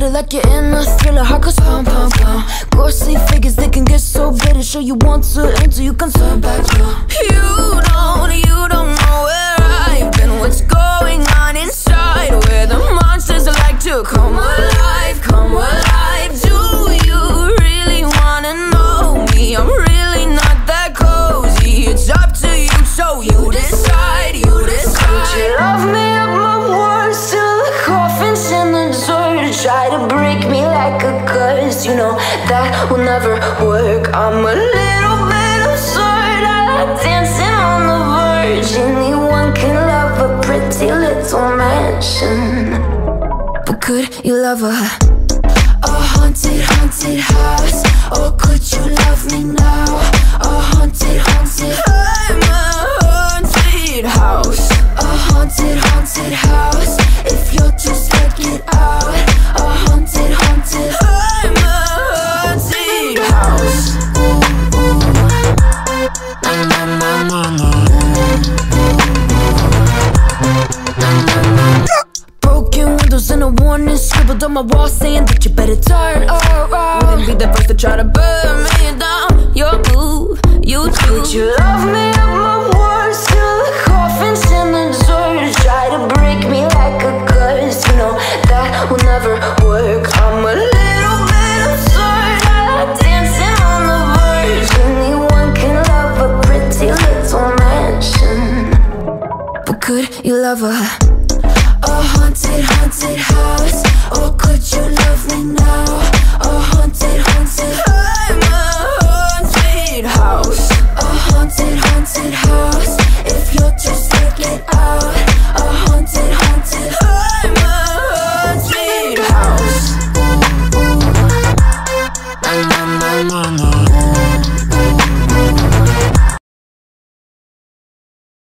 it like you're in a thriller. Heart goes pound, pound, pound. Ghostly figures, they can get so bitter. Show you want to until you can turn back now. You don't know where I've been. What's going on inside, where the monsters like to come alive, come alive. Do you really wanna know me? I'm really not that cozy. It's up to you, so you decide, you decide. Would you love me at my worst, till the coffin's in the dirt? Try to break me like a curse, you know that will never work. I'm a little bit absurd, I like dancing on the verge. Anyone can love a pretty little mansion, but could you love a haunted, haunted house? Or could you love me now? A haunted, haunted, I'm a haunted house. A haunted, haunted house. If you're too scared, get out. A haunted, haunted, I'm a haunted house. Broken windows and a warning scribbled on my wall saying that you better turn around. Wouldn't be the first to try to burn me down. Your move, you too. Would you love me at my worst, till the coffin's in the dirt? Try to break me like a curse, you know that will never work. I'm a little bit absurd, I like dancing on the verge. Anyone can love a pretty little mansion, but could you love a